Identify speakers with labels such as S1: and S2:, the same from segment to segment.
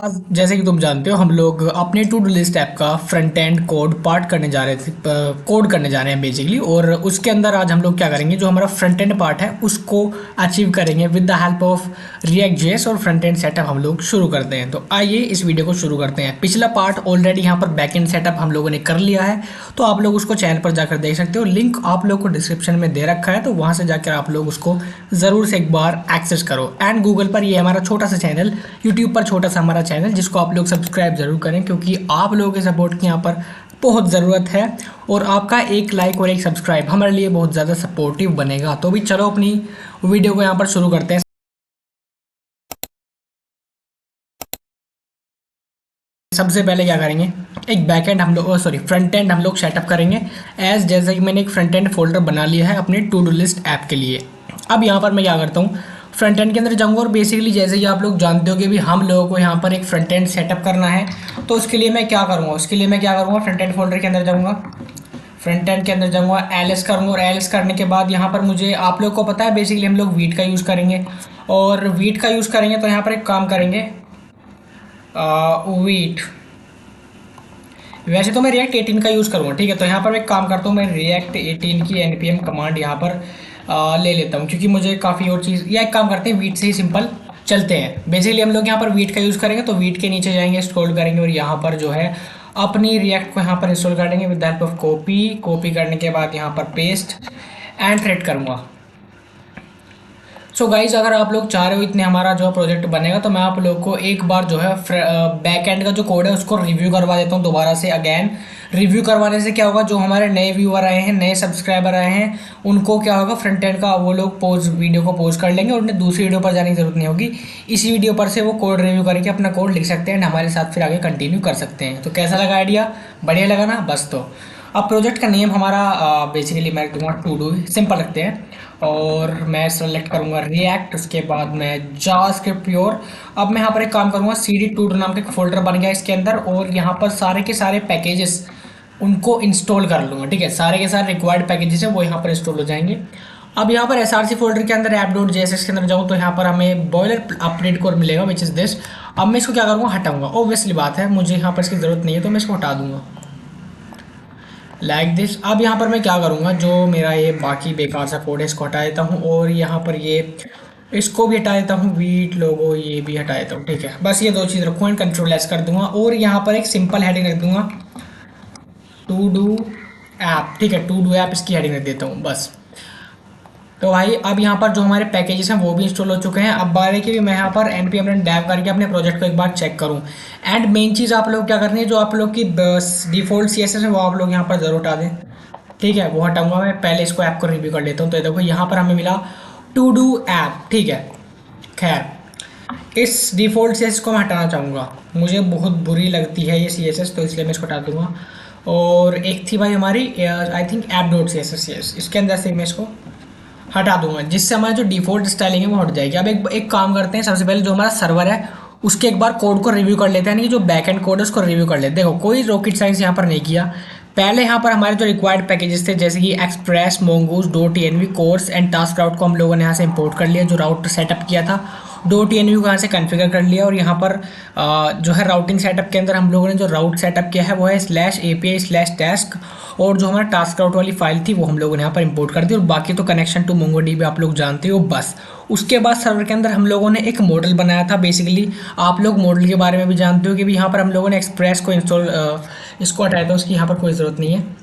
S1: आज जैसे कि तुम जानते हो हम लोग अपने टू डू लिस्ट ऐप का फ्रंट एंड कोड पार्ट करने जा रहे थे कोड करने जा रहे हैं बेसिकली। और उसके अंदर आज हम लोग क्या करेंगे, जो हमारा फ्रंट एंड पार्ट है उसको अचीव करेंगे with the help of react JS और फ्रंट एंड सेटअप हम लोग शुरू करते हैं। तो आइए इस वीडियो को शुरू करते हैं। पिछला पार्ट ऑलरेडी यहाँ पर बैक एंड सेटअप हम लोगों ने कर लिया है, तो आप लोग उसको चैनल पर जाकर देख सकते हो। लिंक आप लोग को डिस्क्रिप्शन में दे रखा है, तो वहाँ से जाकर आप लोग उसको ज़रूर से एक बार एक्सेस करो। एंड गूगल पर ये हमारा छोटा सा चैनल, यूट्यूब पर छोटा सा हमारा चैनल, जिसको आप लोग सब्सक्राइब जरूर करें, क्योंकि आप लोगों के सपोर्ट की यहाँ पर बहुत ज़रूरत है। और आपका एक लाइक और एक सब्सक्राइब हमारे लिए बहुत ज़्यादा सपोर्टिव बनेगा। तो भी चलो अपनी वीडियो को यहाँ पर शुरू करते हैं। सबसे पहले क्या करेंगे, एक बैक एंड हम लोग फ्रंट एंड हम लोग सेटअप करेंगे। जैसे कि मैंने एक फ्रंट एंड फोल्डर बना लिया है अपने टू डू लिस्ट ऐप के लिए। अब यहाँ पर मैं क्या करता हूँ, फ्रंट एंड के अंदर जाऊँगा और बेसिकली जैसे कि आप लोग जानते हो कि भी हम लोगों को यहाँ पर एक फ्रंट एंड सेटअप करना है। तो उसके लिए मैं क्या करूँगा, फ्रंट एंड फोल्डर के अंदर जाऊँगा, फ्रंट एंड के अंदर जाऊँगा, एल करूँगा। और एल करने के बाद यहाँ पर मुझे, आप लोग को पता है बेसिकली हम लोग वीट का यूज़ करेंगे। और वीट का यूज़ करेंगे तो यहाँ पर एक काम करेंगे, वीट। वैसे तो मैं रिएक्ट 18 का यूज़ करूँगा, ठीक है। तो यहाँ पर मैं एक काम करता हूँ, मैं रिएक्ट 18 की npm कमांड यहाँ पर ले लेता हूँ, क्योंकि मुझे काफ़ी और चीज़, या एक काम करते हैं वीट से ही सिंपल चलते हैं। बेसिकली हम लोग यहाँ पर वीट का यूज़ करेंगे, तो वीट के नीचे जाएंगे, स्क्रॉल करेंगे और यहाँ पर जो है अपनी रिएक्ट को यहाँ पर इंस्टॉल कर देंगे विद हेल्प ऑफ कॉपी करने के बाद यहाँ पर पेस्ट एंड थ्रेड करूँगा। सो गाइज, अगर आप लोग चाह रहे हो इतने हमारा जो प्रोजेक्ट बनेगा, तो मैं आप लोग को एक बार जो है बैक एंड का जो कोड है उसको रिव्यू करवा देता हूँ दोबारा से। अगेन रिव्यू करवाने से क्या होगा, जो हमारे नए व्यूअर आए हैं, नए सब्सक्राइबर आए हैं, उनको क्या होगा, फ्रंट एंड का वो लोग वीडियो को पॉज कर लेंगे और उन्हें दूसरी वीडियो पर जाने की जरूरत नहीं होगी। इसी वीडियो पर से वो कोड रिव्यू करके अपना कोड लिख सकते हैं एंड हमारे साथ फिर आगे कंटिन्यू कर सकते हैं। तो कैसा लगा आइडिया, बढ़िया लगा ना? बस तो अब प्रोजेक्ट का नेम हमारा बेसिकली मैं दूंगा टू डू, सिंपल रखते हैं। और मैं सेलेक्ट करूंगा रिएक्ट, उसके बाद मैं जावास्क्रिप्ट प्योर। अब मैं यहाँ पर एक काम करूंगा, cd टू डू नाम का एक फोल्डर बन गया इसके अंदर, और यहाँ पर सारे के सारे पैकेजेस उनको इंस्टॉल कर लूँगा, ठीक है। सारे के सारे रिक्वायर्ड पैकेजेस हैं वो यहाँ पर इंस्टॉल हो जाएंगे। अब यहाँ पर src फोल्डर के अंदर app.js के अंदर जाऊँ तो यहाँ पर हमें बॉयलर अपडेट कोड मिलेगा, विच इज़ दिस। अब मैं इसको क्या करूँगा, हटाऊंगा। ऑब्वियसली बात है, मुझे यहाँ पर इसकी ज़रूरत नहीं है, तो मैं इसको हटा दूंगा लाइक दिस। अब यहाँ पर मैं क्या करूँगा, जो मेरा ये बाकी बेकार सा कोड है इसको हटा देता हूँ, और यहाँ पर ये इसको भी हटा देता हूँ, वीट लोगो ये भी हटा देता हूँ, ठीक है। बस ये दो चीज़ रखूँ एंड कंट्रोल एस कर दूंगा, और यहाँ पर एक सिंपल हेडिंग रख दूंगा, टू डू ऐप, ठीक है। टू डू ऐप इसकी हेडिंग रख देता हूँ बस। तो भाई अब यहाँ पर जो हमारे पैकेजेस हैं वो भी इंस्टॉल हो चुके हैं। अब बारे की भी मैं यहाँ पर npm run dev करके अपने प्रोजेक्ट को एक बार चेक करूँ। एंड मेन चीज़ आप लोग क्या करनी है, जो आप लोग की डिफ़ॉल्ट CSS है वो आप लोग यहाँ पर ज़रूर हटा दें, ठीक है। वो हटाऊंगा मैं, पहले इसको ऐप को रिव्यू कर लेता हूँ। तो देखो यहाँ पर हमें मिला टू डू ऐप, ठीक है। खैर इस डिफ़ॉल्ट CSS को मैं हटाना चाहूँगा, मुझे बहुत बुरी लगती है ये CSS, तो इसलिए मैं इसको हटा दूँगा। और एक थी भाई हमारी आई थिंक app.css, इसके अंदर से मैं इसको हटा दूंगा, जिससे हमारा जो डिफ़ॉल्ट स्टाइलिंग है वो हट जाएगी। अब एक काम करते हैं, सबसे पहले जो हमारा सर्वर है उसके एक बार कोड को रिव्यू कर लेते हैं, यानी कि जो बैक एंड कोड है उसको रिव्यू कर लेते हैं। देखो कोई रॉकेट साइंस यहाँ पर नहीं किया। पहले यहाँ पर हमारे जो रिक्वायर्ड पैकेजेस थे, जैसे कि Express, Mongoose, .env, cors and task route को हम लोगों ने यहाँ से इंपोर्ट कर लिया, जो राउट सेटअप किया था। .env को यहाँ से कॉन्फ़िगर कर लिया, और यहाँ पर जो है राउटिंग सेटअप के अंदर हम लोगों ने जो राउट सेटअप किया है वो है /API/task, और जो हमारा टास्क राउट वाली फाइल थी वो हम लोगों ने यहाँ पर इंपोर्ट कर दी। और बाकी तो कनेक्शन टू मोंगोडीबी आप लोग जानते हो बस। उसके बाद सर्वर के अंदर हम लोगों ने एक मॉडल बनाया था। बेसिकली आप लोग मॉडल के बारे में भी जानते हो कि भी यहाँ पर हम लोगों ने एक्सप्रेस को इसको हटाया था, उसकी यहाँ पर कोई ज़रूरत नहीं है।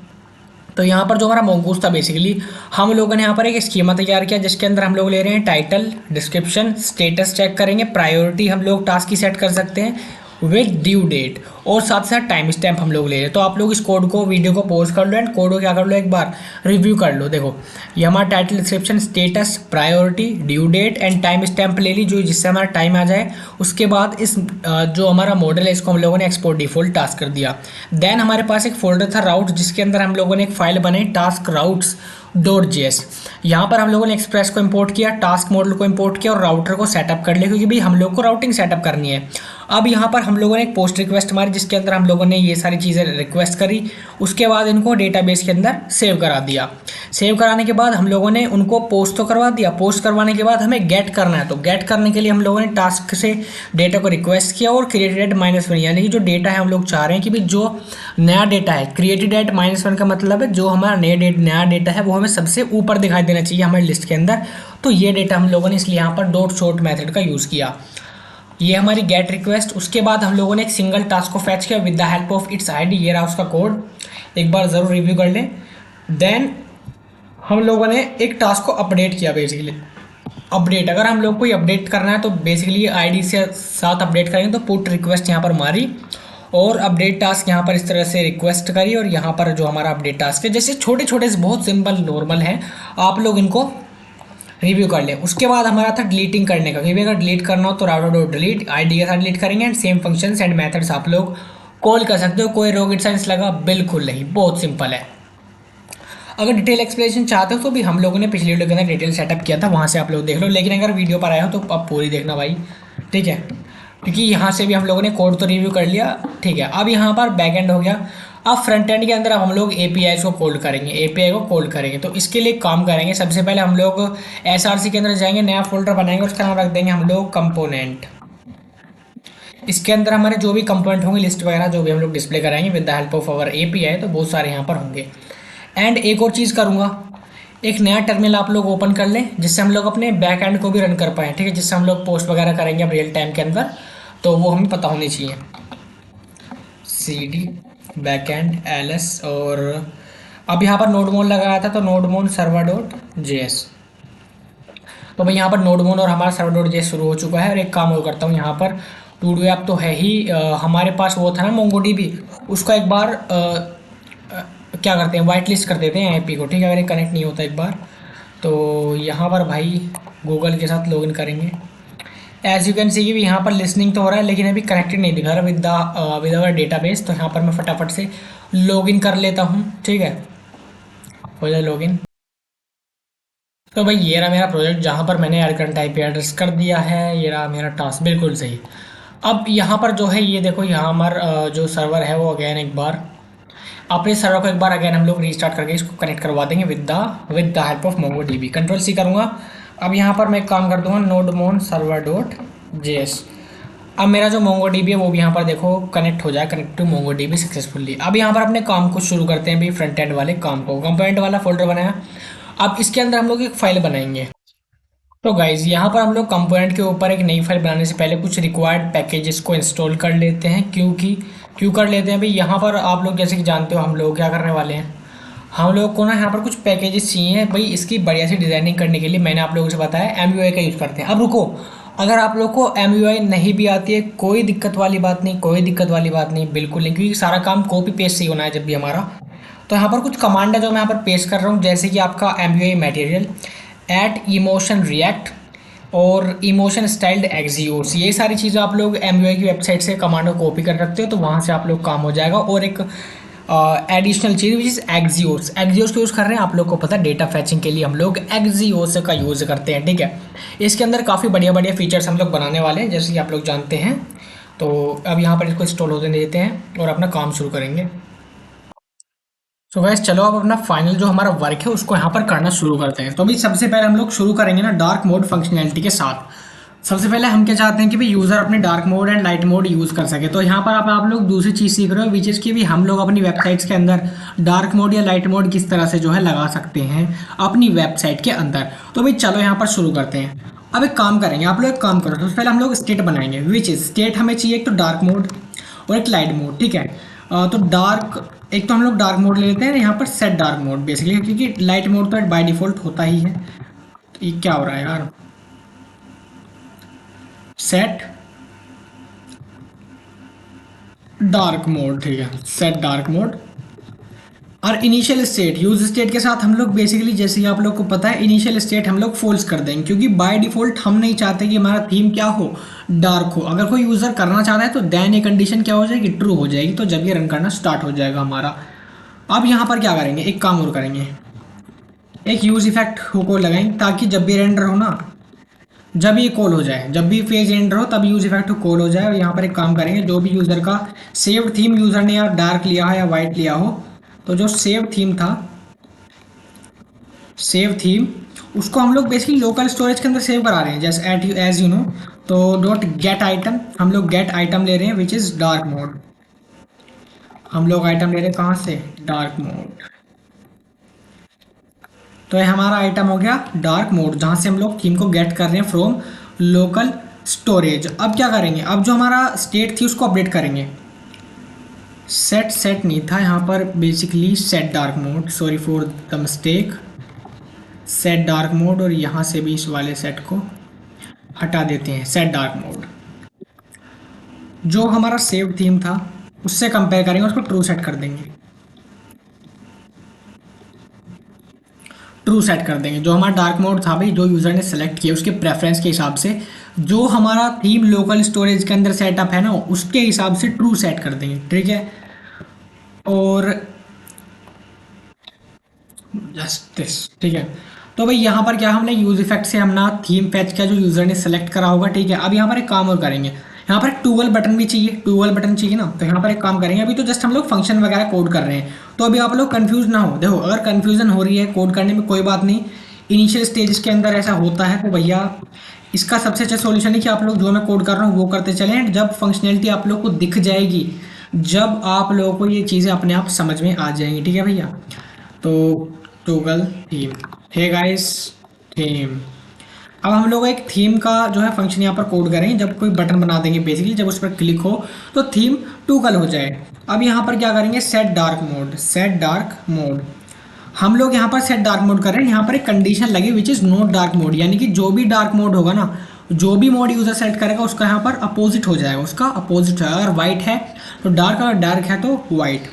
S1: तो यहाँ पर जो हमारा मोंगूज था, बेसिकली हम लोगों ने यहाँ पर एक स्कीमा तैयार किया, जिसके अंदर हम लोग ले रहे हैं टाइटल, डिस्क्रिप्शन, स्टेटस चेक करेंगे, प्रायोरिटी हम लोग टास्क की सेट कर सकते हैं विद ड्यू डेट, और साथ साथ टाइम स्टैम्प हम लोग ले रहे हैं। तो आप लोग इस कोड को, वीडियो को पॉज कर लो एंड कोड को क्या कर लो, एक बार रिव्यू कर लो। देखो ये हमारा title, description, status, priority, due date and time stamp ले ली, जो जिससे हमारा टाइम आ जाए। उसके बाद इस जो हमारा मॉडल है इसको हम लोगों ने एक्सपोर्ट डिफॉल्ट टास्क कर दिया। देन हमारे पास एक फोल्डर था राउट, जिसके अंदर हम लोगों ने एक फाइल बनाई टास्क राउट्स .js। यहाँ पर हम लोगों ने एक्सप्रेस को इंपोर्ट किया, टास्क मॉडल को इंपोर्ट किया और राउटर को सेटअप कर लिया, क्योंकि भाई हम लोग को राउटिंग सेटअप करनी है। अब यहाँ पर हम लोगों ने एक पोस्ट रिक्वेस्ट मारी, जिसके अंदर हम लोगों ने ये सारी चीज़ें रिक्वेस्ट करी। उसके बाद इनको डेटाबेस के अंदर सेव करा दिया। सेव कराने के बाद हम लोगों ने उनको पोस्ट तो करवा दिया, पोस्ट करवाने के बाद हमें गेट करना है, तो गेट करने के लिए हम लोगों ने टास्क से डेटा को रिक्वेस्ट किया और क्रिएटेड -1, यानी कि जो डेटा है हम लोग चाह रहे हैं कि भाई जो नया डेटा है, क्रिएटेड एट -1 का मतलब है जो हमारा नया डेटा है वो हमें सबसे ऊपर दिखाई देना चाहिए हमारी लिस्ट के अंदर। तो ये डेटा हम लोगों ने इसलिए यहाँ पर डॉट शॉर्ट मेथड का यूज़ किया। ये हमारी गेट रिक्वेस्ट। उसके बाद हम लोगों ने एक सिंगल टास्क को फैच किया with the help of its ID. ये रहा उसका कोड, एक बार ज़रूर रिव्यू कर लें। देन हम लोगों ने एक टास्क को अपडेट किया। बेसिकली अपडेट, अगर हम लोग कोई अपडेट करना है तो बेसिकली आईडी से साथ अपडेट करेंगे, तो पुट रिक्वेस्ट यहाँ पर मारी और अपडेट टास्क यहाँ पर इस तरह से रिक्वेस्ट करी और यहाँ पर जो हमारा अपडेट टास्क है, जैसे छोटे छोटे से बहुत सिंपल नॉर्मल है, आप लोग इनको रिव्यू कर लें। उसके बाद हमारा था डिलीटिंग करने का, क्योंकि अगर डिलीट करना हो तो राउटर डॉट डिलीट आईडी के साथ डिलीट करेंगे and same functions and methods आप लोग कॉल कर सकते हो। कोई रॉकेट साइंस लगा बिल्कुल नहीं, बहुत सिंपल है। अगर डिटेल एक्सप्लेनेशन चाहते हो तो भी हम लोगों ने पिछली वीडियो के अंदर डिटेल सेटअप किया था, वहाँ से आप लोग देख लो। लेकिन अगर वीडियो पर आया हो तो अब पूरी देखना भाई, ठीक है, क्योंकि यहाँ से भी हम लोगों ने कोड तो रिव्यू कर लिया, ठीक है। अब यहाँ पर बैक एंड हो गया। अब फ्रंट एंड के अंदर हम लोग एपीआई को कॉल करेंगे, एपीआई को कॉल करेंगे। तो इसके लिए काम करेंगे, सबसे पहले हम लोग एसआरसी के अंदर जाएंगे, नया फोल्डर बनाएंगे, उसका नाम रख देंगे हम लोग कंपोनेंट। इसके अंदर हमारे जो भी कंपोनेंट होंगे, लिस्ट वगैरह जो भी हम लोग डिस्प्ले कराएंगे with the help of our API, तो बहुत सारे यहाँ पर होंगे। एंड एक और चीज़ करूँगा, एक नया टर्मिनल आप लोग ओपन कर लें जिससे हम लोग अपने बैक एंड को भी रन कर पाएँ, ठीक है, जिससे हम लोग पोस्ट वगैरह करेंगे अब रियल टाइम के अंदर, तो वो हमें पता होनी चाहिए। cd बैक एंड ls, और अब यहाँ पर नोडमोन लगाया था तो नोडमोन सर्वर डॉट जेएस। तो भाई यहाँ पर नोडमोन और हमारा सर्वर डॉट जेएस शुरू हो चुका है। और एक काम और करता हूँ, यहाँ पर टू डू ऐप तो है ही, हमारे पास वो था ना मोंगोडीबी, उसका एक बार क्या करते हैं, वाइट लिस्ट कर देते हैं आईपी को, ठीक है, अगर ये कनेक्ट नहीं होता एक बार। तो यहाँ पर भाई गूगल के साथ लॉगिन करेंगे। एज यू कैन सी कि यहाँ पर लिसनिंग तो हो रहा है लेकिन अभी कनेक्टेड नहीं दिखा रहा विद आवर डेटाबेस। तो यहाँ पर मैं फटाफट से लॉगिन कर लेता हूँ, ठीक है, हो जाए लॉगिन। तो भाई ये रहा मेरा प्रोजेक्ट जहाँ पर मैंने एड करंट आईपी एड्रेस कर दिया है, ये रहा मेरा टास्क बिल्कुल सही। अब यहाँ पर जो है ये देखो, यहाँ हमारा जो सर्वर है वो अगेन एक बार अपने सर्वर को एक बार अगेन हम लोग रीस्टार्ट करके इसको कनेक्ट करवा देंगे with the help of MongoDB. Control C करूँगा। अब यहाँ पर मैं एक काम कर दूंगा, नोडमोन सर्वर डॉट जेएस। अब मेरा जो मोंगोडीबी है वो भी यहाँ पर देखो कनेक्ट हो जाए, कनेक्ट टू मोंगोडीबी सक्सेसफुली। अब यहाँ पर अपने काम को शुरू करते हैं भाई, फ्रंट एंड वाले काम को। कंपोनेंट वाला फोल्डर बनाया, अब इसके अंदर हम लोग एक फाइल बनाएंगे। तो गाइज यहाँ पर हम लोग कंपोनेंट के ऊपर एक नई फाइल बनाने से पहले कुछ रिक्वायर्ड पैकेजेस को इंस्टॉल कर लेते हैं। क्यों कर लेते हैं भाई, यहाँ पर आप लोग जैसे कि जानते हो हम लोग क्या करने वाले हैं, हम लोग को ना यहाँ पर कुछ पैकेजेस चाहिए भाई। इसकी बढ़िया सी डिज़ाइनिंग करने के लिए मैंने आप लोगों से बताया MUI का यूज़ करते हैं। अब रुको, अगर आप लोग को MUI नहीं भी आती है कोई दिक्कत वाली बात नहीं, कोई दिक्कत वाली बात नहीं, बिल्कुल नहीं, क्योंकि सारा काम कॉपी पेस्ट से ही होना है जब भी हमारा। तो यहाँ पर कुछ कमांड है जो मैं यहाँ पर पेस्ट कर रहा हूँ, जैसे कि आपका MUI material at emotion react और इमोशन स्टाइल्ड एक्सियोस, ये सारी चीज़ें आप लोग MUI की वेबसाइट से कमांड को कॉपी कर सकते हो, तो वहाँ से आप लोग काम हो जाएगा। और एक additional cheese which is Axios का यूज़ कर रहे हैं, आप लोग को पता है डेटा फैचिंग के लिए हम लोग एक्सियोस का यूज़ करते हैं, ठीक है। इसके अंदर काफ़ी बढ़िया बढ़िया फीचर्स हम लोग बनाने वाले हैं जैसे कि आप लोग जानते हैं। तो अब यहाँ पर इसको इंस्टॉल होने देते हैं और अपना काम शुरू करेंगे। सो गाइस चलो अब अपना फाइनल जो हमारा वर्क है उसको यहाँ पर करना शुरू करते हैं। तो अभी सबसे पहले हम लोग शुरू करेंगे ना डार्क मोड फंक्शनैलिटी के साथ। सबसे पहले हम क्या चाहते हैं कि भाई यूज़र अपने dark mode and light mode use कर सके। तो यहाँ पर आप लोग दूसरी चीज़ सीख रहे हो विच इज़ कि भी हम लोग अपनी वेबसाइट्स के अंदर डार्क मोड या लाइट मोड किस तरह से जो है लगा सकते हैं अपनी वेबसाइट के अंदर। तो भाई चलो यहाँ पर शुरू करते हैं। अब एक काम करेंगे, आप लोग एक काम करो, तो पहले हम लोग स्टेट बनाएंगे विच इज़ स्टेट हमें चाहिए एक तो डार्क मोड और एक लाइट मोड, ठीक है। तो डार्क एक तो हम लोग डार्क मोड ले लेते हैं, यहाँ पर सेट डार्क मोड बेसिकली, क्योंकि लाइट मोड तो बाय डिफ़ॉल्ट होता ही है। तो ये क्या हो रहा है यार, सेट डार्क मोड, ठीक है, सेट डार्क मोड। और इनिशियल स्टेट यूज स्टेट के साथ हम लोग बेसिकली जैसे कि आप लोग को पता है इनिशियल स्टेट हम लोग फॉल्स कर देंगे, क्योंकि बाय डिफ़ॉल्ट हम नहीं चाहते कि हमारा थीम क्या हो, डार्क हो। अगर कोई यूज़र करना चाहता है तो देन ये कंडीशन क्या हो जाएगी, ट्रू हो जाएगी, तो जब ये रन करना स्टार्ट हो जाएगा हमारा। अब यहाँ पर क्या करेंगे, एक काम और करेंगे, एक यूज इफेक्ट को लगाएंगे ताकि जब भी रेंडर हो ना, जब ये कॉल हो जाए, जब भी पेज रेंडर हो तब यूज इफेक्ट कॉल हो जाए। और यहाँ पर एक काम करेंगे, जो भी यूज़र का सेव्ड थीम यूज़र ने या डार्क लिया है या वाइट लिया हो, तो जो सेव थीम था सेव थीम, उसको हम लोग बेसिकली लोकल स्टोरेज के अंदर सेव करा रहे हैं, जैसे एज यू नो। तो डॉट गेट आइटम, हम लोग गेट आइटम ले रहे हैं विच इज़ डार्क मोड। हम लोग आइटम ले रहे हैं कहाँ से, डार्क मोड। तो ये हमारा आइटम हो गया डार्क मोड, जहाँ से हम लोग थीम को गेट कर रहे हैं फ्रॉम लोकल स्टोरेज। अब क्या करेंगे, अब जो हमारा स्टेट थी उसको अपडेट करेंगे। सेट सेट नहीं था यहाँ पर, basically set dark mode, sorry for the mistake. Set dark mode, और यहाँ से भी इस वाले सेट को हटा देते हैं। सेट डार्क मोड जो हमारा सेव थीम था उससे कंपेयर करेंगे, उसको ट्रू सेट कर देंगे। ट्रू सेट कर देंगे। जो हमारा डार्क मोड था भाई, जो यूज़र ने सेलेक्ट किया उसके प्रेफरेंस के हिसाब से, जो हमारा थीम लोकल स्टोरेज के अंदर सेटअप है ना, उसके हिसाब से ट्रू सेट कर देंगे, ठीक है। और जस्ट दिस, ठीक है। तो भाई यहाँ पर क्या, हमने यूज इफेक्ट से हमने थीम फैच किया जो यूज़र ने सेलेक्ट करा होगा, ठीक है। अब यहाँ पर एक काम और करेंगे, यहाँ पर एक टूगल बटन भी चाहिए, टूगल बटन चाहिए ना। तो यहाँ पर एक काम करेंगे, अभी तो जस्ट हम लोग फंक्शन वगैरह कोड कर रहे हैं, तो अभी आप लोग कंफ्यूज ना हो। देखो अगर कंफ्यूजन हो रही है कोड करने में, कोई बात नहीं, इनिशियल स्टेज के अंदर ऐसा होता है, तो भैया इसका सबसे अच्छा सॉल्यूशन है कि आप लोग जो मैं कोड कर रहा हूँ वो करते चलें। जब फंक्शनैलिटी आप लोग को दिख जाएगी, जब आप लोगों को ये चीज़ें अपने आप समझ में आ जाएंगी, ठीक है भैया। तो toggle theme, hey guys, theme. अब हम लोग एक थीम का जो है फंक्शन यहाँ पर कोड करेंगे। जब कोई बटन बना देंगे बेसिकली, जब उस पर क्लिक हो तो थीम टूगल हो जाए। अब यहाँ पर क्या करेंगे, set dark mode, set dark mode. हम लोग यहाँ पर सेट डार्क मोड कर रहे हैं, यहाँ पर एक कंडीशन लगी which is not dark mode, यानी कि जो भी डार्क मोड होगा ना, जो भी मोड यूज़र सेट करेगा उसका यहाँ पर अपोजिट हो जाएगा, उसका अपोजिट है। अगर वाइट है तो डार्क, अगर डार्क है तो वाइट।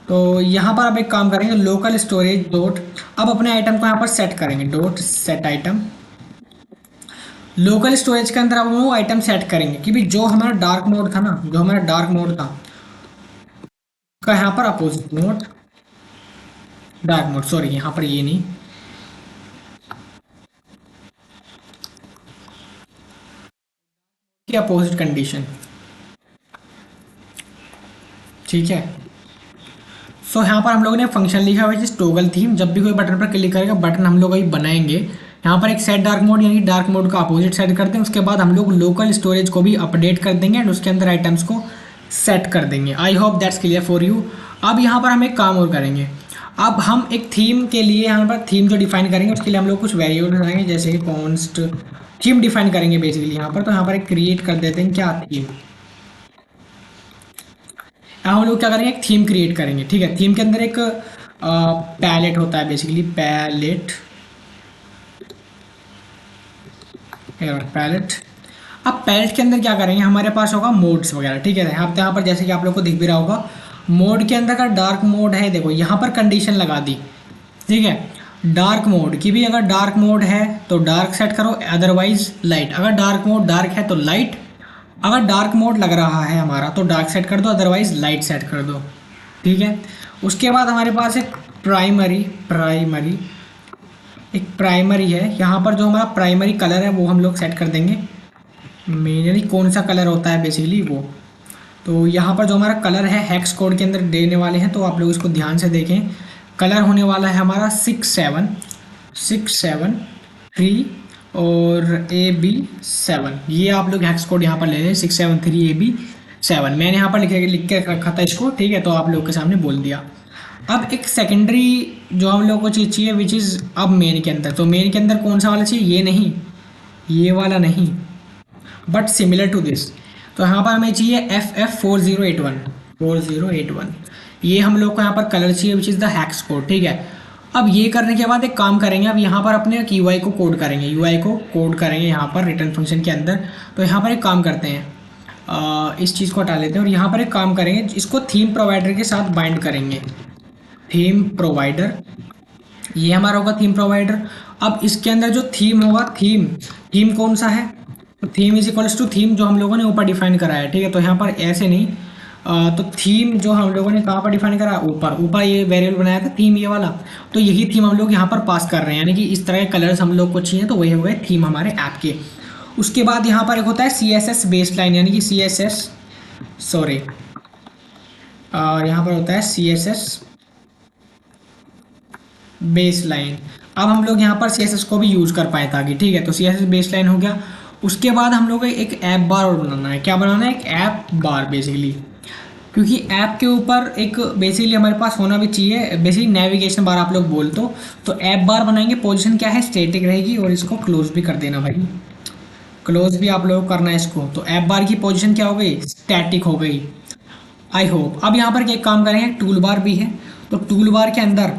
S1: तो यहाँ पर अब एक काम करेंगे, लोकल स्टोरेज डॉट, अब अपने आइटम को यहाँ पर सेट करेंगे, dot set item. Local storage के अंदर अब वो आइटम सेट करेंगे कि भी जो हमारा डार्क मोड था ना, जो हमारा डार्क मोड था का यहाँ पर opposite mode, dark mode, sorry यहाँ पर ये नहीं, कि अपोजिट कंडीशन, ठीक है। सो यहाँ पर हम लोगों ने फंक्शन लिखा हुआ है जिस टोगल थीम, जब भी कोई बटन पर क्लिक करेगा, बटन हम लोग अभी बनाएंगे यहाँ पर एक सेट डार्क मोड, यानी डार्क मोड का अपोजिट सेट करते हैं। उसके बाद हम लोग लोकल स्टोरेज को भी अपडेट कर देंगे एंड उसके अंदर आइटम्स को सेट कर देंगे। I hope that's clear for you. अब यहाँ पर हम एक काम और करेंगे, अब हम एक थीम के लिए यहाँ पर थीम जो डिफाइन करेंगे उसके लिए हम लोग कुछ वेरिएबल बनाएंगे, जैसे कि कॉन्स्ट थीम डिफाइन करेंगे बेसिकली यहाँ पर। तो यहाँ पर एक क्रिएट कर देते हैं क्या, थीम। अब हम लोग क्या करेंगे, एक थीम क्रिएट करेंगे, ठीक है। थीम के अंदर एक पैलेट होता है बेसिकली, पैलेट, पैलेट। अब पैलेट के अंदर क्या करेंगे, हमारे पास होगा मोड्स वगैरह, ठीक है। यहाँ पर जैसे कि आप लोग को दिख भी रहा होगा, मोड के अंदर का डार्क मोड है, देखो यहाँ पर कंडीशन लगा दी, ठीक है। डार्क मोड की भी, अगर डार्क मोड है तो डार्क सेट करो, अदरवाइज लाइट। अगर डार्क मोड डार्क है तो लाइट, अगर डार्क मोड लग रहा है हमारा तो डार्क सेट कर दो, अदरवाइज लाइट सेट कर दो, ठीक है। उसके बाद हमारे पास एक प्राइमरी एक प्राइमरी है, यहाँ पर जो हमारा प्राइमरी कलर है वो हम लोग सेट कर देंगे। मेनली कौन सा कलर होता है बेसिकली वो, तो यहाँ पर जो हमारा कलर है हेक्स कोड के अंदर देने वाले हैं, तो आप लोग इसको ध्यान से देखें। कलर होने वाला है हमारा 673 और AB7, ये आप लोग हेक्स कोड यहाँ पर ले लें, 673AB7। मैंने यहाँ पर लिख के रखा था इसको, ठीक है, तो आप लोगों के सामने बोल दिया। अब एक सेकेंडरी जो हम लोग को चीज़ चाहिए विच इज़ अब मेन के अंदर, तो मेन के अंदर कौन सा वाला चाहिए, ये नहीं, ये वाला नहीं, बट सिमिलर टू दिस। तो यहाँ पर हमें चाहिए FF4081, ये हम लोग को यहाँ पर कलर चाहिए which is the hex code, ठीक है। अब ये करने के बाद एक काम करेंगे, अब यहाँ पर अपने UI को कोड करेंगे, UI को कोड करेंगे यहाँ पर रिटर्न फंक्शन के अंदर। तो यहाँ पर एक काम करते हैं, इस चीज़ को हटा लेते हैं और यहाँ पर एक काम करेंगे, इसको थीम प्रोवाइडर के साथ बाइंड करेंगे। थीम प्रोवाइडर, ये हमारा होगा थीम प्रोवाइडर। अब इसके अंदर जो थीम होगा, थीम कौन सा है, तो theme is equals to theme जो हम लोगों ने ऊपर डिफाइन करा है, ठीक है। तो यहाँ पर ऐसे नहीं, तो थीम जो हम लोगों ने कहाँ पर डिफाइन करा, ऊपर ये वेरिएबल बनाया था थीम, ये वाला, तो यही थीम हम लोग यहाँ पर पास कर रहे हैं, यानी कि इस तरह के कलर्स हम लोग को चाहिए, तो वही हो गए थीम हमारे ऐप के। उसके बाद यहाँ पर एक होता है CSS बेसलाइन, यानी कि CSS, सॉरी, यहाँ पर होता है CSS बेस लाइन। अब हम लोग यहाँ पर CSS को भी यूज़ कर पाए ताकि, ठीक है, तो CSS बेस लाइन हो गया। उसके बाद हम लोग को एक ऐप बार और बनाना है। क्या बनाना है? एक ऐप बार बेसिकली, क्योंकि ऐप के ऊपर एक बेसिकली हमारे पास होना भी चाहिए, बेसिकली नेविगेशन बार आप लोग बोल तो ऐप बार बनाएंगे। पोजीशन क्या है? स्टैटिक रहेगी। और इसको क्लोज भी कर देना भाई, क्लोज भी आप लोगों को करना है इसको। तो ऐप बार की पोजीशन क्या हो गई? स्टैटिक हो गई, आई होप। अब यहाँ पर एक काम करेंगे, टूल बार भी है, तो टूल बार के अंदर,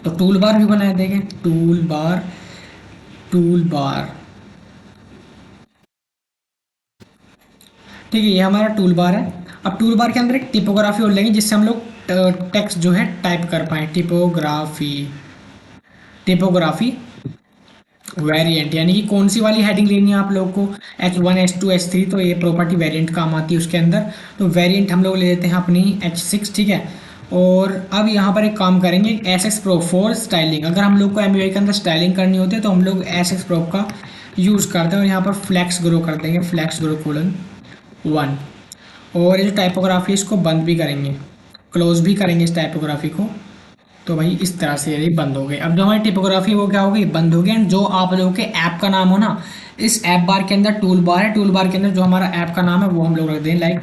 S1: तो टूल बार भी बनाए देंगे। टूल बार, टूल बार, ठीक है, ये हमारा टूल बार है। अब टूल बार के अंदर एक टिपोग्राफी और लेंगे जिससे हम लोग टेक्स्ट जो है टाइप कर पाए। टिपोग्राफी, टिपोग्राफी वेरिएंट, यानी कि कौन सी वाली हेडिंग लेनी है आप लोग को? H1, H2, H3, तो ये प्रॉपर्टी वेरिएंट काम आती है उसके अंदर। तो वेरिएंट हम लोग ले लेते हैं अपनी H6, ठीक है। और अब यहाँ पर एक काम करेंगे, SX Pro फॉर स्टाइलिंग। अगर हम लोग को MUI के अंदर स्टाइलिंग करनी होती है तो हम लोग SX Pro का यूज़ करते हैं। और यहाँ पर फ्लैक्स ग्रो कर देंगे, फ्लैक्स ग्रो कोलन 1। और ये जो टाइपोग्राफी है इसको बंद भी करेंगे, क्लोज भी करेंगे इस टाइपोग्राफी को। तो भाई इस तरह से ये बंद हो गई। अब जो हमारी टिपोग्राफी वो क्या हो गई? बंद हो गई। एंड जो आप लोगों के ऐप का नाम हो ना, इस ऐप बार के अंदर टूल बार है, टूल बार के अंदर जो हमारा ऐप का नाम है वो हम लोग रख दें लाइक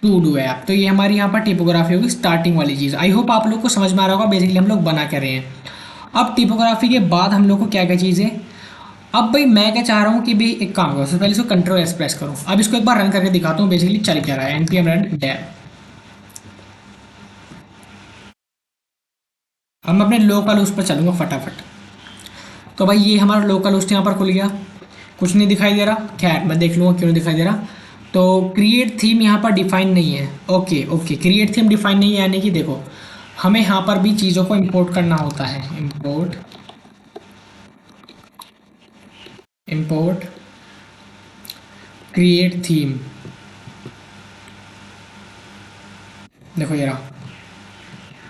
S1: टू डू ऐप। तो ये हमारी यहाँ पर टिपोग्राफी होगी, स्टार्टिंग वाली चीज़। आई होप आप लोग को समझ में आ रहा होगा बेसिकली हम लोग बना कर रहे हैं। अब टिपोग्राफी के बाद हम लोग को क्या क्या चीज़ें, अब भाई मैं क्या चाह रहा हूँ कि भाई एक काम करो, सबसे पहले इसको कंट्रोल एस प्रेस करो। अब इसको एक बार रन करके दिखाता हूँ बेसिकली चल क्या रहा है। npm run dev. अब मैं अपने लोकल उस पर चलूँगा फटाफट। तो भाई ये हमारा लोकल होस्ट यहाँ पर खुल गया, कुछ नहीं दिखाई दे रहा। खैर मैं देख लूँगा क्यों नहीं दिखाई दे रहा। तो क्रिएट थीम यहाँ पर डिफाइन नहीं है। Okay okay, create theme define नहीं है, यानी कि देखो हमें यहाँ पर भी चीज़ों को इंपोर्ट करना होता है। इंपोर्ट, इंपोर्ट क्रिएट थीम, देखो ये रहा।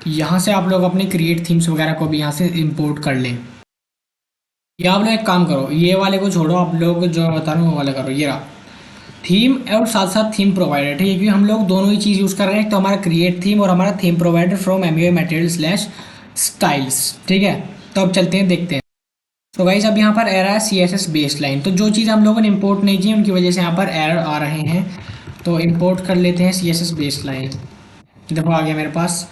S1: यहाँ से आप लोग अपने क्रिएट थीम्स वगैरह को भी यहाँ से इंपोर्ट कर लें। या आप लोग एक काम करो, ये वाले को छोड़ो, आप लोग जो मैं बता रहा हूँ वो वाला करो। ये रहा थीम और साथ साथ थीम प्रोवाइडर, ठीक है, क्योंकि हम लोग दोनों ही चीज़ यूज़ कर रहे हैं। तो हमारा क्रिएट थीम और हमारा theme provider from MUI material slash styles, ठीक है। तो अब चलते हैं, देखते हैं। तो गाइस अब यहाँ पर एरर है CSS बेस लाइन। तो जो चीज़ हम लोगों ने इंपोर्ट नहीं की उनकी वजह से यहाँ पर एरर आ रहे हैं। तो इंपोर्ट कर लेते हैं CSS बेस लाइन। देखो आ गया मेरे पास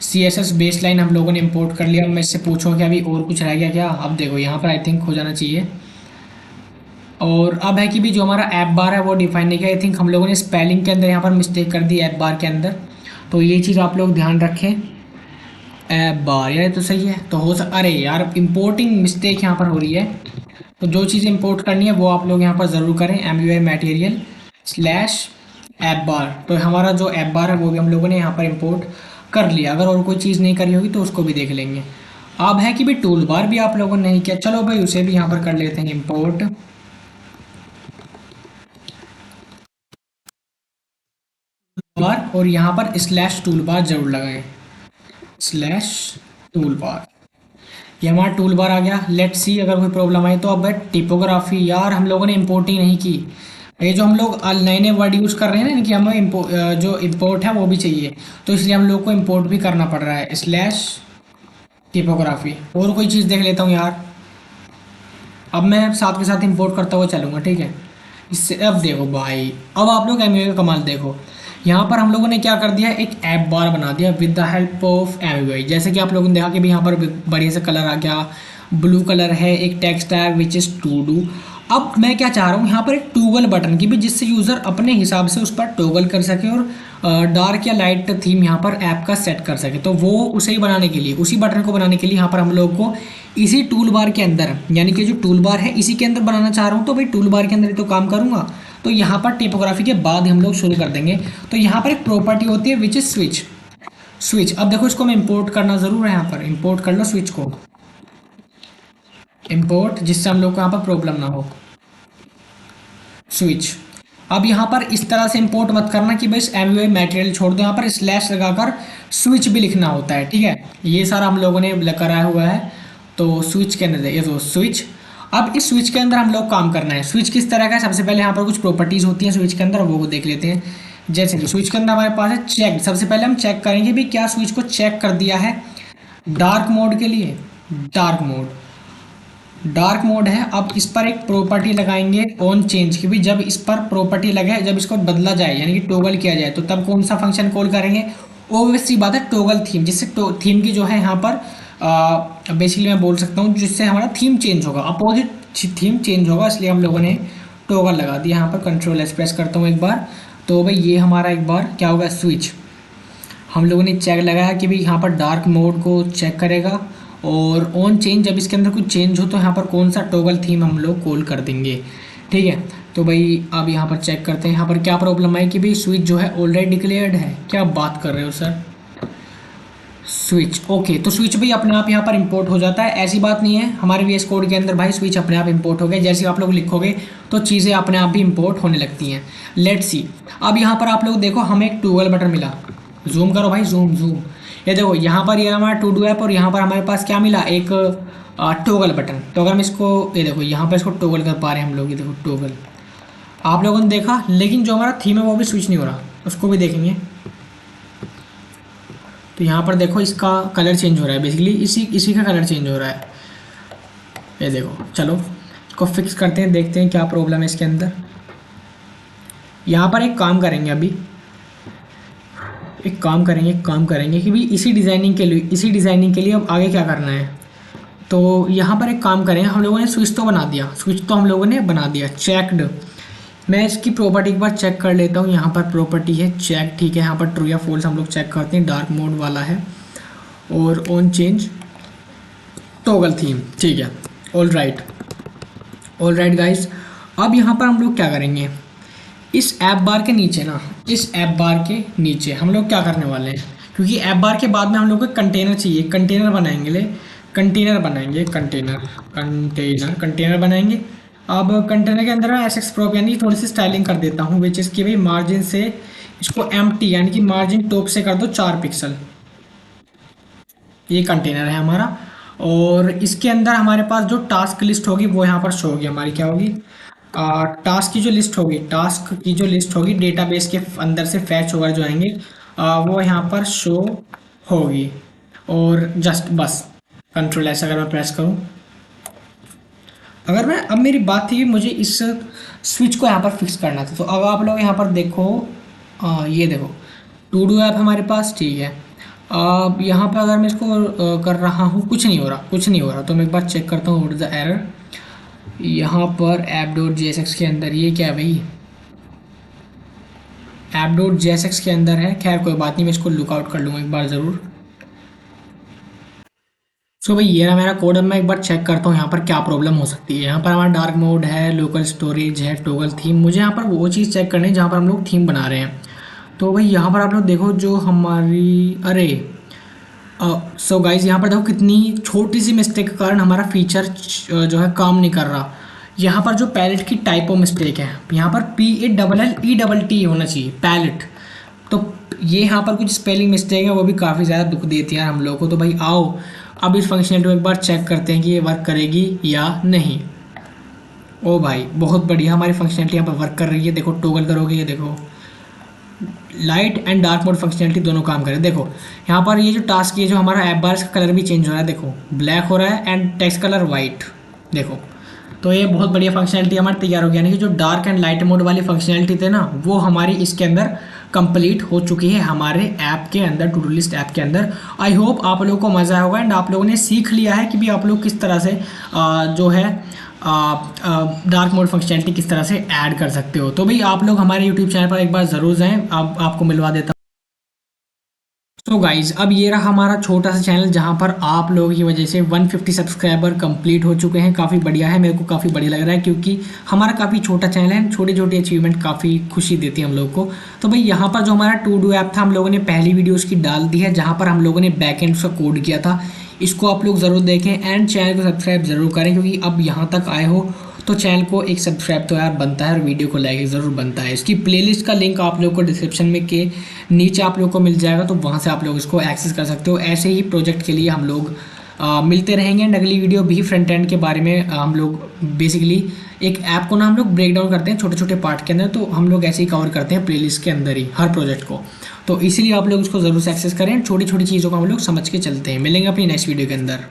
S1: CSS बेस लाइन, हम लोगों ने इंपोर्ट कर लिया। मैं इससे पूछूँ कि अभी और कुछ रह गया क्या? अब देखो यहाँ पर आई थिंक हो जाना चाहिए। और अब है कि भी जो हमारा ऐप बार है वो डिफाइन नहीं किया। आई थिंक हम लोगों ने स्पेलिंग के अंदर यहाँ पर मिस्टेक कर दी ऐप बार के अंदर। तो ये चीज़ आप लोग ध्यान रखें। ऐप बार यार तो सही है, तो हो अरे यार इंपोर्टिंग मिस्टेक यहाँ पर हो रही है। तो जो चीज़ इंपोर्ट करनी है वो आप लोग यहाँ पर ज़रूर करें, MUI मटेरियल स्लैश ऐप बार। तो हमारा जो ऐप बार है वो भी हम लोगों ने यहाँ पर इंपोर्ट कर लिया। अगर और कोई चीज़ नहीं करी होगी तो उसको भी देख लेंगे। अब है कि भी टूल बार भी आप लोगों ने नहीं किया, चलो भाई उसे भी यहाँ पर कर लेते हैं इंपोर्ट बार। और यहाँ पर स्लैश टूल बार जरूर लगाएं, स्लैश टूल बार। ये हमारा टूल बार आ गया। लेट्स सी अगर कोई प्रॉब्लम आई तो। अब टिपोग्राफी यार हम लोगों ने इंपोर्ट ही नहीं की। ये जो हम लोग नए नए वर्ड यूज़ कर रहे हैं ना, इनकी हमें जो इंपोर्ट है वो भी चाहिए। तो इसलिए हम लोग को इंपोर्ट भी करना पड़ रहा है, स्लैश टिपोग्राफी। और कोई चीज़ देख लेता हूँ यार, अब मैं साथ के साथ इंपोर्ट करता हुआ चलूँगा, ठीक है। इससे अब देखो भाई, अब आप लोग MUI का कमाल देखो। यहाँ पर हम लोगों ने क्या कर दिया, एक ऐप बार बना दिया with the help of MUI। जैसे कि आप लोगों ने देखा कि भी यहाँ पर बढ़िया से कलर आ गया, ब्लू कलर है, एक text tag which is to do. अब मैं क्या चाह रहा हूँ यहाँ पर एक टॉगल बटन की भी, जिससे यूज़र अपने हिसाब से उस पर टॉगल कर सके और डार्क या लाइट थीम यहाँ पर ऐप का सेट कर सके। तो वो उसे ही बनाने के लिए, उसी बटन को बनाने के लिए यहाँ पर हम लोग को इसी टूल बार के अंदर, यानी कि जो टूल बार है इसी के अंदर बनाना चाह रहा हूँ। तो भाई टूल बार के अंदर ही तो काम करूँगा। तो यहाँ पर टिपोग्राफी के बाद हम लोग शुरू कर देंगे। तो यहाँ पर एक प्रॉपर्टी होती है विच इज स्विच। स्विच, अब देखो इसको मैं इंपोर्ट करना ज़रूर है। यहाँ पर इंपोर्ट कर लो स्विच को, इंपोर्ट, जिससे हम लोग को यहाँ पर प्रॉब्लम ना हो। स्विच, अब यहाँ पर इस तरह से इंपोर्ट मत करना कि बस MUI मटेरियल छोड़ दो, यहाँ पर स्लैश लगाकर स्विच भी लिखना होता है, ठीक है। ये सारा हम लोगों ने कराया हुआ है। तो स्विच के अंदर ये तो स्विच। अब इस स्विच के अंदर हम लोग काम करना है। स्विच किस तरह का है, सबसे पहले यहाँ पर कुछ प्रॉपर्टीज़ होती हैं स्विच के अंदर, वो देख लेते हैं। जैसे कि स्विच के अंदर हमारे पास है चेक। सबसे पहले हम चेक करेंगे भी क्या स्विच को चेक कर दिया है डार्क मोड के लिए डार्क मोड डार्क मोड है। अब इस पर एक प्रॉपर्टी लगाएंगे ऑन चेंज की भी, जब इस पर प्रॉपर्टी लगे, जब इसको बदला जाए यानी कि टॉगल किया जाए, तो तब कौन सा फंक्शन कॉल करेंगे? ऑब्वियस सी बात है टॉगल थीम, जिससे थीम की जो है यहाँ पर बेसिकली मैं बोल सकता हूँ जिससे हमारा थीम चेंज होगा, अपोजिट थीम चेंज होगा, इसलिए हम लोगों ने टॉगल लगा दिया। यहाँ पर कंट्रोल एस प्रेस करता हूँ एक बार, तो भाई ये हमारा एक बार क्या होगा, स्विच। हम लोगों ने चेक लगाया कि भाई यहाँ पर डार्क मोड को चेक करेगा, और ऑन चेंज जब इसके अंदर कुछ चेंज हो तो यहाँ पर कौन सा टॉगल थीम हम लोग कॉल कर देंगे। ठीक है, तो भाई अब यहाँ पर चेक करते हैं यहाँ पर क्या प्रॉब्लम है कि भाई स्विच जो है ऑलरेडी डिक्लेयर्ड है। क्या बात कर रहे हो सर? स्विच ओके, तो स्विच भी अपने आप यहाँ पर इंपोर्ट हो जाता है, ऐसी बात नहीं है। हमारे वीएस कोड के अंदर भाई स्विच अपने आप इंपोर्ट हो गया, जैसे आप लोग लिखोगे तो चीज़ें अपने आप भी इंपोर्ट होने लगती हैं। लेट्स सी, अब यहाँ पर आप लोग देखो हमें एक टॉगल बटन मिला, जूम करो भाई, जूम जूम, ये देखो यहाँ पर ये हमारा टू डू ऐप, और यहाँ पर हमारे पास क्या मिला, एक टॉगल बटन। तो अगर हम इसको, ये देखो यहाँ पर इसको टॉगल कर पा रहे हैं हम लोग, ये देखो टॉगल आप लोगों ने देखा, लेकिन जो हमारा थीम है वो भी स्विच नहीं हो रहा, उसको भी देखेंगे। तो यहाँ पर देखो इसका कलर चेंज हो रहा है, बेसिकली इसी इसी का कलर चेंज हो रहा है, ये देखो। चलो इसको फिक्स करते हैं, देखते हैं क्या प्रॉब्लम है इसके अंदर। यहाँ पर एक काम करेंगे, अभी एक काम करेंगे कि भी इसी डिज़ाइनिंग के लिए अब आगे क्या करना है। तो यहाँ पर एक काम करें, हम लोगों ने स्विच तो बना दिया, स्विच तो हम लोगों ने बना दिया, चेकड। मैं इसकी प्रॉपर्टी एक बार चेक कर लेता हूँ, यहाँ पर प्रॉपर्टी है चेक, ठीक है। यहाँ पर ट्रू या फॉल्स हम लोग चेक करते हैं, डार्क मोड वाला है, और ऑन चेंज टॉगल थीम, ठीक है। ऑल राइट गाइस, अब यहाँ पर हम लोग क्या करेंगे, इस ऐप बार के नीचे ना, इस ऐप बार के नीचे हम लोग क्या करने वाले हैं, क्योंकि ऐप बार के बाद में हम लोग को कंटेनर चाहिए, कंटेनर बनाएंगे, कंटेनर बनाएंगे। अब कंटेनर के अंदर मैं एस एक्स प्रोप यानी थोड़ी सी स्टाइलिंग कर देता हूँ, विच इज़ कि भाई मार्जिन से इसको एम्प्टी यानी कि मार्जिन टॉप से कर दो 4 पिक्सल। ये कंटेनर है हमारा, और इसके अंदर हमारे पास जो टास्क लिस्ट होगी वो यहाँ पर शो होगी, हमारी क्या होगी, टास्क की जो लिस्ट होगी डेटाबेस के अंदर से फैच होकर जो आएंगे वो यहाँ पर शो होगी। और जस्ट बस कंट्रोल ऐसा अगर मैं प्रेस करूँ, अगर मैं, अब मेरी बात थी मुझे इस स्विच को यहाँ पर फिक्स करना था। तो अब आप लोग यहाँ पर देखो, ये देखो टू डू ऐप हमारे पास, ठीक है। अब यहाँ पर अगर मैं इसको कर रहा हूँ, कुछ नहीं हो रहा, तो मैं एक बार चेक करता हूँ व्हाट इज द एरर। यहाँ पर app.jsx के अंदर ये क्या है भाई, app.jsx के अंदर है, खैर कोई बात नहीं, मैं इसको लुकआउट कर लूँगा एक बार ज़रूर। सो भाई ये रहा मेरा कोड, अब मैं एक बार चेक करता हूँ यहाँ पर क्या प्रॉब्लम हो सकती है। यहाँ पर हमारा डार्क मोड है, लोकल स्टोरेज है, टॉगल थीम, मुझे यहाँ पर वो चीज़ चेक करनी है जहाँ पर हम लोग थीम बना रहे हैं। तो भाई यहाँ पर आप लोग देखो जो हमारी, अरे सो गाइज यहाँ पर देखो कितनी छोटी सी मिस्टेक के कारण हमारा फीचर जो है काम नहीं कर रहा। यहाँ पर जो पैलेट की टाइपो मिस्टेक है, यहाँ पर PALLET होना चाहिए पैलेट, तो ये यहाँ पर कुछ स्पेलिंग मिस्टेक है, वो भी काफ़ी ज़्यादा दुख देती है हम लोग को। तो भाई आओ अब इस फंक्शनलिटी को एक बार चेक करते हैं कि ये वर्क करेगी या नहीं। ओ भाई बहुत बढ़िया, हमारी फंक्शनलिटी यहाँ पर वर्क कर रही है। देखो टॉगल करोगे, ये देखो light and dark mode functionality दोनों काम कर रहे हैं। देखो यहाँ पर ये जो टास्क, ये जो हमारा ऐप बार का कलर भी चेंज हो रहा है, देखो ब्लैक हो रहा है एंड टेक्स्ट कलर वाइट, देखो। तो ये बहुत बढ़िया फंक्शनलिटी हमारी तैयार हो गया, यानी कि जो डार्क एंड लाइट मोड वाली फंक्शनलिटी थे ना, वो हमारी इसके अंदर कंप्लीट हो चुकी है हमारे ऐप के अंदर, टू डू लिस्ट ऐप के अंदर। आई होप आप लोगों को मज़ा आया होगा एंड आप लोगों ने सीख लिया है कि भी आप लोग किस तरह से जो है डार्क मोड फंक्शनलिटी किस तरह से ऐड कर सकते हो। तो भाई आप लोग हमारे यूट्यूब चैनल पर एक बार ज़रूर जाएँ, अब आपको मिलवा देता हूँ। तो गाइज अब ये रहा हमारा छोटा सा चैनल जहाँ पर आप लोगों की वजह से 150 सब्सक्राइबर कंप्लीट हो चुके हैं। काफ़ी बढ़िया है, मेरे को काफ़ी बढ़िया लग रहा है क्योंकि हमारा काफ़ी छोटा चैनल है, छोटी छोटी अचीवमेंट काफ़ी खुशी देती है हम लोग को। तो भाई यहाँ पर जो हमारा टू डू ऐप था, हम लोगों ने पहली वीडियो उसकी डाल दी है जहाँ पर हम लोगों ने बैकएंड का कोड किया था। इसको आप लोग ज़रूर देखें एंड चैनल को सब्सक्राइब ज़रूर करें, क्योंकि अब यहाँ तक आए हो तो चैनल को एक सब्सक्राइब तो यार बनता है और वीडियो को लाइक ज़रूर बनता है। इसकी प्लेलिस्ट का लिंक आप लोग को डिस्क्रिप्शन में के नीचे आप लोग को मिल जाएगा, तो वहाँ से आप लोग इसको एक्सेस कर सकते हो। ऐसे ही प्रोजेक्ट के लिए हम लोग मिलते रहेंगे एंड अगली वीडियो भी फ्रंट एंड के बारे में हम लोग बेसिकली एक ऐप को ना हम लोग ब्रेक डाउन करते हैं छोटे छोटे पार्ट के अंदर, तो हम लोग ऐसे ही कवर करते हैं प्लेलिस्ट के अंदर ही हर प्रोजेक्ट को। तो इसीलिए आप लोग उसको ज़रूर से एक्सेस करें, छोटी छोटी चीज़ों को हम लोग समझ के चलते हैं। मिलेंगे अपनी नेक्स्ट वीडियो के अंदर।